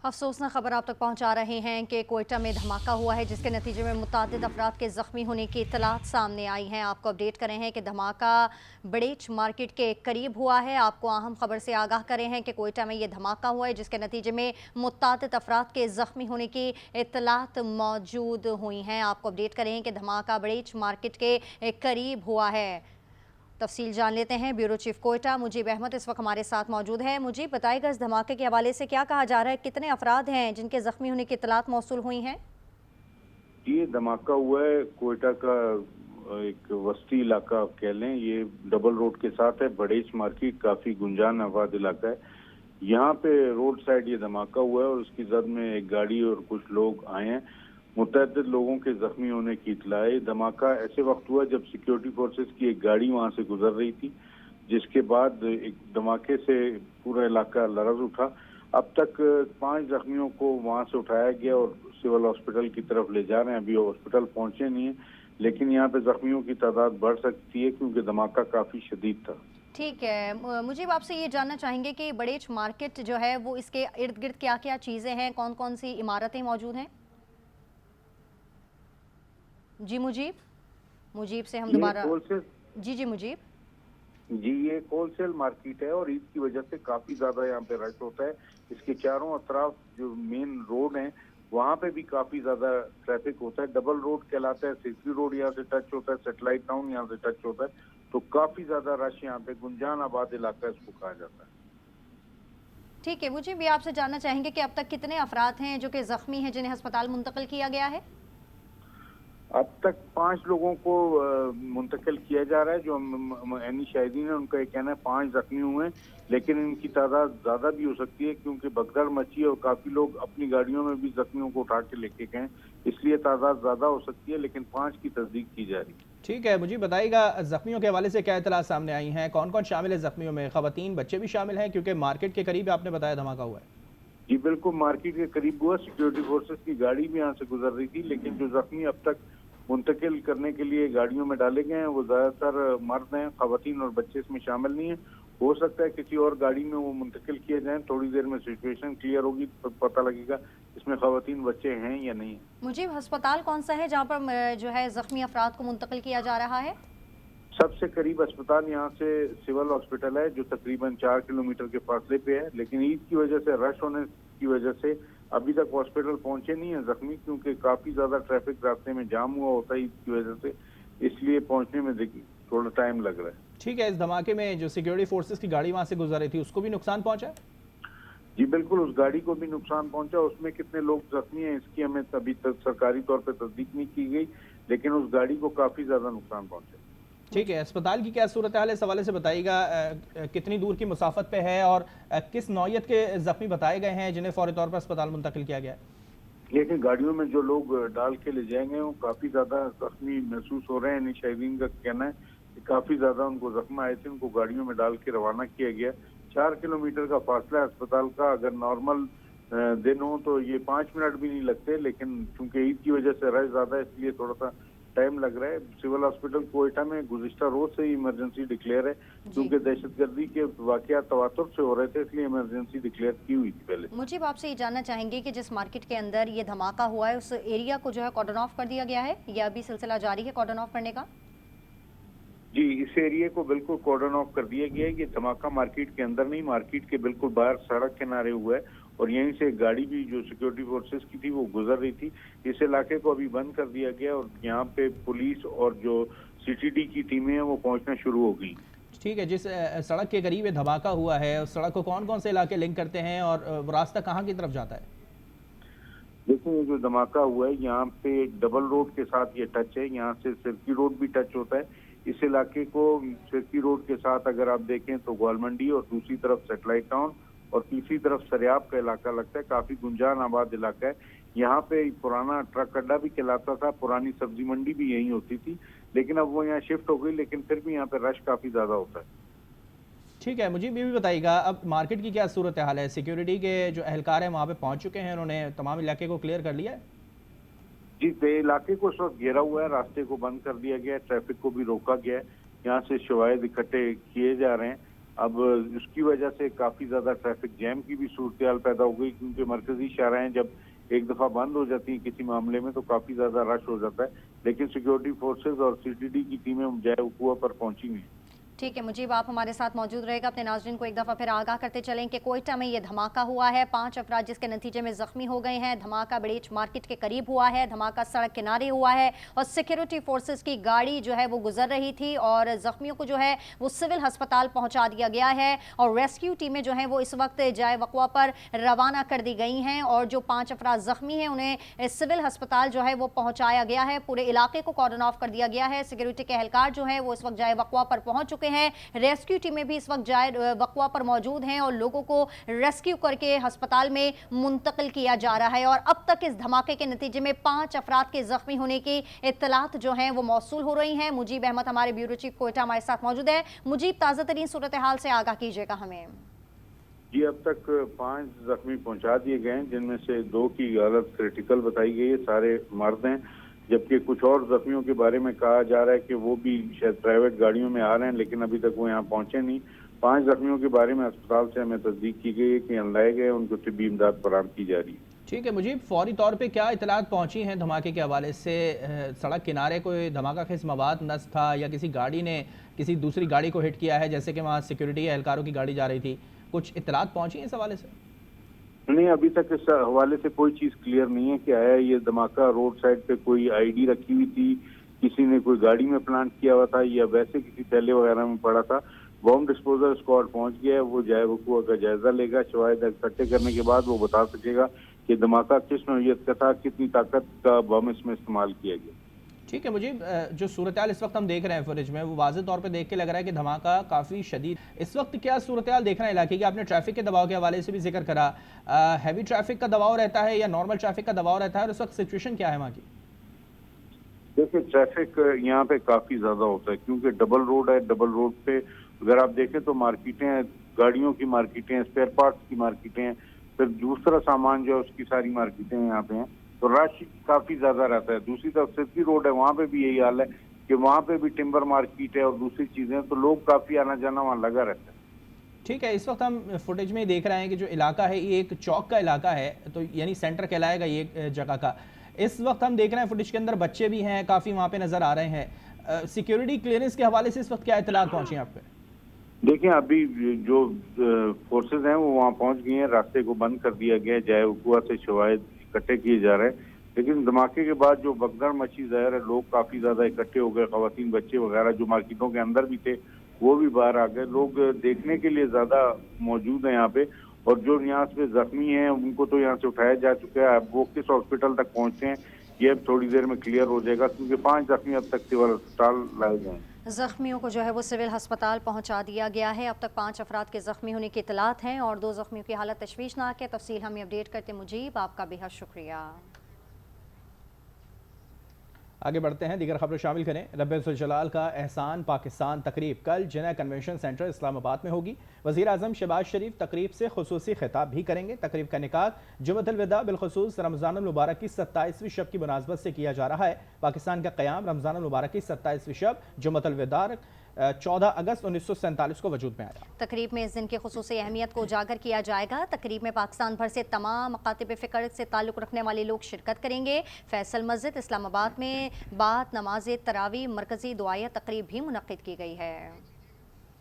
अफसोसनाक खबर आप तक पहुंचा रहे हैं कि कोयटा में धमाका हुआ है, जिसके नतीजे में मुतादिद अफराद के ज़ख्मी होने की इत्तलात सामने आई हैं। आपको अपडेट करें हैं कि धमाका बड़ेच मार्केट के करीब हुआ है। आपको अहम खबर से आगाह करें हैं कि कोयटा में ये धमाका हुआ है, जिसके नतीजे में मुतादिद अफराद के ज़ख्मी होने की इत्तलात मौजूद हुई हैं। आपको अपडेट करें कि धमाका बड़ेच मार्केट के करीब हुआ है। तफसील जान लेते हैं। ब्यूरो चीफ कोयटा मुजीब अहमद इस वक्त हमारे साथ मौजूद है। मुजीब, बताइएगा इस धमाके के हवाले से क्या कहा जा रहा है, कितने अफराद हैं जिनके जख्मी होने की इत्तलात मौसूल हुई हैं? ये धमाका हुआ है कोयटा का एक वस्ती इलाका आप कह लें। ये डबल रोड के साथ है, बड़ेच मार्केट, काफी गुंजान आबाद इलाका है। यहाँ पे रोड साइड ये धमाका हुआ है और उसकी जद में एक गाड़ी और कुछ लोग आए हैं। मुतअद्दिद लोगों के जख्मी होने की इत्तला है। धमाका ऐसे वक्त हुआ जब सिक्योरिटी फोर्सेस की एक गाड़ी वहां से गुजर रही थी, जिसके बाद एक धमाके से पूरा इलाका लरज उठा। अब तक 5 जख्मियों को वहां से उठाया गया और सिविल हॉस्पिटल की तरफ ले जा रहे हैं। अभी हॉस्पिटल पहुंचे नहीं है, लेकिन यहाँ पे जख्मियों की तादाद बढ़ सकती है क्योंकि धमाका काफी शदीद था। ठीक है, मुझे आपसे ये जानना चाहेंगे कि बड़ेच मार्केट जो है वो इसके इर्द गिर्द क्या क्या चीज़ें हैं, कौन कौन सी इमारतें मौजूद हैं? जी मुजीब से हम दोबारा जी मुजीब जी, ये होलसेल मार्केट है और ईद की वजह से काफी ज्यादा यहाँ पे रश होता है। इसके चारों अतराफ जो मेन रोड है वहाँ पे भी काफी ज्यादा ट्रैफिक होता है। डबल रोड कहलाता है, सिटी रोड यहाँ से टच होता है, सैटेलाइट टाउन यहाँ से टच होता है, तो काफी ज्यादा रश यहाँ पे, गुंजान आबाद इलाका इसको कहा जाता है। ठीक है, मुझे भी आपसे जानना चाहेंगे कि अब तक कितने अफराद हैं जो कि जख्मी हैं, जिन्हें अस्पताल मुंतकिल किया गया है? अब तक 5 लोगों को मुंतकिल किया जा रहा है। जो एनी शाहिदीन है उनका ये कहना है 5 जख्मी हुए हैं, लेकिन इनकी तादाद ज्यादा भी हो सकती है क्योंकि भगदड़ मची है और काफी लोग अपनी गाड़ियों में भी जख्मियों को उठा के लेके गए, इसलिए तादाद ज्यादा हो सकती है, लेकिन 5 की तस्दीक की जा रही है। ठीक है, मुझे बताइएगा जख्मियों के हवाले से क्या इत्तलात सामने आई हैं, कौन कौन शामिल है जख्मियों में? खवातीन, बच्चे भी शामिल हैं क्योंकि मार्केट के करीब आपने बताया धमाका हुआ है। जी बिल्कुल, मार्केट के करीब हुआ। सिक्योरिटी फोर्सेस की गाड़ी भी यहाँ से गुजर रही थी, लेकिन जो जख्मी अब तक मुंतकिल करने के लिए गाड़ियों में डाले गए हैं वो ज्यादातर मर्द हैं, खवातीन और बच्चे इसमें शामिल नहीं है। हो सकता है किसी और गाड़ी में वो मुंतकिल किए जाएं। थोड़ी देर में सिचुएशन क्लियर होगी तो पता लगेगा इसमें खवातीन बच्चे हैं या नहीं। मुझे अस्पताल कौन सा है जहाँ पर जो है जख्मी अफराद को मुंतकिल किया जा रहा है? सबसे करीब अस्पताल यहाँ से सिविल हॉस्पिटल है, जो तकरीबन 4 किलोमीटर के फासले पे है, लेकिन ईद की वजह से, रश होने की वजह से अभी तक हॉस्पिटल पहुंचे नहीं है जख्मी, क्योंकि काफी ज्यादा ट्रैफिक रास्ते में जाम हुआ होता है ईद की वजह से, इसलिए पहुंचने में थोड़ा टाइम लग रहा है। ठीक है, इस धमाके में जो सिक्योरिटी फोर्सेस की गाड़ी वहां से गुजर रही थी उसको भी नुकसान पहुंचा? जी बिल्कुल, उस गाड़ी को भी नुकसान पहुंचा। उसमें कितने लोग जख्मी हैं इसकी हमें अभी तक सरकारी तौर पर तस्दीक नहीं की गई, लेकिन उस गाड़ी को काफी ज्यादा नुकसान पहुंचा। ठीक है, अस्पताल की क्या सूरत हाल है, इस हवाले से बताइएगा। कितनी दूर की मुसाफत पे है और किस नौयत के जख्मी बताए गए हैं जिन्हें फौरी तौर पर अस्पताल मुंतकिल किया गया है? लेकिन गाड़ियों में जो लोग डाल के ले जाएंगे वो काफी ज्यादा जख्मी महसूस हो रहे हैं। शाहिदीन का कहना है कि काफी ज्यादा उनको जख्म आए थे, उनको गाड़ियों में डाल के रवाना किया गया। 4 किलोमीटर का फासला है अस्पताल का। अगर नॉर्मल दिन हो तो ये 5 मिनट भी नहीं लगते, लेकिन चूंकि ईद की वजह से रश ज्यादा है इसलिए थोड़ा सा टाइम लग रहा है। सिविल हॉस्पिटल कोयटा में गुज़िश्ता रोज से ही इमरजेंसी डिक्लेयर है, क्योंकि दहशतगर्दी के वाकयात तवातुर से हो रहे थे, इसलिए इमरजेंसी डिक्लेयर की हुई थी पहले। मुझे आपसे ये जानना चाहेंगे कि जिस मार्केट के अंदर ये धमाका हुआ है उस एरिया को जो है कॉर्डन ऑफ कर दिया गया है या अभी सिलसिला जारी है कॉर्डन ऑफ करने का? जी, इस एरिया को बिल्कुल कॉर्डन ऑफ कर दिया गया है। ये धमाका मार्केट के अंदर नहीं, मार्केट के बिल्कुल बाहर सड़क किनारे हुआ है और यहीं से गाड़ी भी जो सिक्योरिटी फोर्सेस की थी वो गुजर रही थी। इस इलाके को अभी बंद कर दिया गया और यहाँ पे पुलिस और जो सीटीडी की टीमें हैं वो पहुंचना शुरू हो गई। ठीक है, जिस सड़क के करीब ये धमाका हुआ है उस सड़क को कौन कौन से इलाके लिंक करते हैं और वो रास्ता कहाँ की तरफ जाता है? देखिए, ये जो धमाका हुआ है यहाँ पे डबल रोड के साथ ये टच है, यहाँ से सिरकी रोड भी टच होता है। इस इलाके को सिरकी रोड के साथ अगर आप देखें तो ग्वालमंडी और दूसरी तरफ सैटेलाइट टाउन और तीसरी तरफ सरियाब का इलाका लगता है। काफी गुंजान आबाद इलाका है। यहाँ पे पुराना ट्रक अड्डा भी कहलाता था, पुरानी सब्जी मंडी भी यहीं होती थी, लेकिन अब वो यहाँ शिफ्ट हो गई, लेकिन फिर भी यहाँ पे रश काफी ज्यादा होता है। ठीक है, मुझे ये भी बताइएगा अब मार्केट की क्या सूरत हाल है? सिक्योरिटी के जो एहलकार हैं वहाँ पे पहुँच चुके हैं, उन्होंने तमाम इलाके को क्लियर कर लिया है? जी, इलाके को इस वक्त घेरा हुआ है, रास्ते को बंद कर दिया गया है, ट्रैफिक को भी रोका गया है। यहाँ से शवायद इकट्ठे किए जा रहे हैं। اب اس کی وجہ سے کافی زیادہ ٹریفک جیم کی بھی صورتحال پیدا ہو گئی، کیونکہ مرکزی شاہراہیں جب ایک دفعہ بند ہو جاتی ہیں کسی معاملے میں تو کافی زیادہ رش ہو جاتا ہے، لیکن سیکیورٹی فورسز اور سی ٹی ڈی کی ٹیمیں جائے وقوع پر پہنچی ہوئی ہیں۔ ٹھیک ہے مجیب، آپ ہمارے ساتھ موجود رہے گا۔ اپنے ناظرین کو ایک دفعہ پھر آگاہ کرتے چلیں کہ کوئٹہ میں یہ دھماکہ ہوا ہے، 5 افراد جس کے نتیجے میں زخمی ہو گئے ہیں۔ دھماکہ بڑیچ مارکیٹ کے قریب ہوا ہے، دھماکہ سڑک کنارے ہوا ہے اور سیکیورٹی فورسز کی گاڑی جو ہے وہ گزر رہی تھی اور زخمیوں کو جو ہے وہ سول ہسپتال پہنچا دیا گیا ہے اور ریسکیو ٹیمیں جو ہیں وہ اس وقت جائے وقوع پر روانہ کر دی گئی ہیں اور جو 5 افراد زخمی ہیں انہیں سول ہسپتال جو ہے وہ پہنچایا گیا ہے۔ پورے علاقے کو کارڈن آف کر دیا گیا ہے۔ سیکیورٹی کے اہلکار جو ہیں وہ اس وقت جائے وقوع پر پہنچ چکے ہیں، ریسکیو ٹیمیں بھی اس وقت جائے وقوع پر موجود ہیں اور لوگوں کو ریسکیو کر کے ہسپتال میں منتقل کیا جا رہا ہے اور اب تک اس دھماکے کے نتیجے میں 5 افراد کے زخمی ہونے کی اطلاعات جو ہیں وہ موصول ہو رہی ہیں۔ مجیب احمد ہمارے بیورو چیف کوئٹہ ہمارے ساتھ موجود ہے۔ مجیب، تازہ ترین صورتحال سے آگاہ کیجیے گا ہمیں۔ جی، اب تک 5 زخمی پہنچا دیے گئے ہیں، جن میں سے 2 کی حالت کریٹیکل بتائی گئی ہے، سارے مرد ہیں، جبکہ کچھ اور زخمیوں کے بارے میں کہا جا رہا ہے کہ وہ بھی شاید پرائیویٹ گاڑیوں میں آ رہے ہیں، لیکن ابھی تک وہ یہاں پہنچے نہیں۔ 5 زخمیوں کے بارے میں اسپتال سے ہمیں تصدیق کی گئی ہے کہ یہاں لائے گئے، ان کو طبی امداد فراہم کی جا رہی ہے۔ ٹھیک ہے مجیب، فوری طور پہ کیا اطلاعات پہنچی ہیں دھماکے کے حوالے سے؟ سڑک کنارے کوئی دھماکہ خیز مواد نصب تھا یا کسی گاڑی نے کسی دوسری گاڑی کو ہٹ کیا ہے، جیسے کہ وہاں سیکیورٹی اہلکاروں کی گاڑی جا رہی تھی؟ کچھ اطلاعات پہنچی ہیں اس حوالے سے؟ نہیں، ابھی تک اس حوالے سے کوئی چیز کلیئر نہیں ہے کہ آیا یہ دھماکہ روڈ سائڈ پہ کوئی آئی ڈی رکھی ہوئی تھی، کسی نے کوئی گاڑی میں پلانٹ کیا ہوا تھا یا ویسے کسی تھیلے وغیرہ میں پڑا تھا۔ بام ڈسپوزل اسکواڈ پہنچ گیا ہے، وہ جائے وقوع کا جائزہ لے گا، شواہد اکٹھے کرنے کے بعد وہ بتا سکے گا کہ دھماکہ کس نوعیت کا تھا، کتنی طاقت کا بم اس میں استعمال کیا گیا۔ ٹھیک ہے مجیب، جو صورتحال اس وقت ہم دیکھ رہے ہیں فوٹیج میں، وہ واضح طور پہ دیکھ کے لگ رہا ہے کہ دھماکہ کافی شدید۔ اس وقت کیا صورتحال دیکھ رہے ہیں علاقے کی؟ آپ نے ٹریفک کے دباؤ کے حوالے سے بھی ذکر کرا، ہیوی ٹریفک کا دباؤ رہتا ہے یا نارمل ٹریفک کا دباؤ رہتا ہے اور اس وقت سچویشن کیا ہے وہاں کی؟ دیکھیں، ٹریفک یہاں پہ کافی زیادہ ہوتا ہے کیونکہ ڈبل روڈ ہے۔ ڈبل روڈ پہ اگر آپ دیکھیں تو مارکیٹیں ہیں، گاڑیوں کی مارکیٹیں، اسپیئر پارٹس کی مارکیٹیں ہیں، پھر دوسرا سامان جو ہے اس کی ساری مارکیٹیں یہاں پہ ہیں، تو رش کافی زیادہ رہتا ہے۔ دوسری طرف سرکی روڈ ہے، وہاں پہ بھی یہی حال ہے کہ وہاں پہ بھی ٹمبر مارکیٹ ہے اور دوسری چیزیں، تو لوگ کافی آنا جانا وہاں لگا رہتا ہے۔ ٹھیک ہے، اس وقت ہم فوٹیج میں دیکھ رہے ہیں کہ جو علاقہ ہے یہ ایک چوک کا علاقہ ہے، تو یعنی سینٹر کہلائے گا یہ جگہ کا۔ اس وقت ہم دیکھ رہے ہیں فوٹیج کے اندر بچے بھی ہیں، کافی وہاں پہ نظر آ رہے ہیں۔ سیکیورٹی کلیئرنس کے حوالے سے اس وقت کیا اطلاعات پہنچی ہیں آپ پہ؟ دیکھیں، ابھی جو فورسز ہیں وہ وہاں پہنچ گئی ہیں، راستے کو بند کر دیا گیا ہے، جائے وقوع سے شواہد اکٹھے کیے جا رہے ہیں، لیکن دھماکے کے بعد جو بگدڑ مچی ظاہر ہے، لوگ کافی زیادہ اکٹھے ہو گئے، خواتین بچے وغیرہ جو مارکیٹوں کے اندر بھی تھے وہ بھی باہر آ گئے۔ لوگ دیکھنے کے لیے زیادہ موجود ہیں یہاں پہ، اور جو یہاں سے زخمی ہیں ان کو تو یہاں سے اٹھایا جا چکا ہے۔ اب وہ کس ہاسپٹل تک پہنچے ہیں یہ اب تھوڑی دیر میں کلیئر ہو جائے گا، کیونکہ 5 زخمی اب تک سول ہسپتال لائے گئے ہیں۔ زخمیوں کو جو ہے وہ سول ہسپتال پہنچا دیا گیا ہے۔ اب تک 5 افراد کے زخمی ہونے کی اطلاعات ہیں اور 2 زخمیوں کی حالت تشویشناک ہے۔ تفصیل ہمیں اپڈیٹ کرتے مجیب، آپ کا بہت شکریہ۔ آگے بڑھتے ہیں، دیگر خبریں شامل کریں۔ رب الجلال کا احسان پاکستان تقریب کل جنہ کنونشن سینٹر اسلام آباد میں ہوگی۔ وزیر اعظم شہباز شریف تقریب سے خصوصی خطاب بھی کریں گے۔ تقریب کا انعقاد جمعۃ الوداع بالخصوص رمضان المبارک کی 27ویں شب کی مناسبت سے کیا جا رہا ہے۔ پاکستان کا قیام رمضان المبارک کی 27ویں شب جمعۃ الوداع 14 اگست 1947 کو وجود میں آیا۔ تقریب میں اس دن کی خصوصی اہمیت کو اجاگر کیا جائے گا۔ تقریب میں پاکستان بھر سے تمام مکاتب فکر سے تعلق رکھنے والے لوگ شرکت کریں گے۔ فیصل مسجد اسلام آباد میں بعد نماز تراویح مرکزی دعائیہ تقریب بھی منعقد کی گئی ہے۔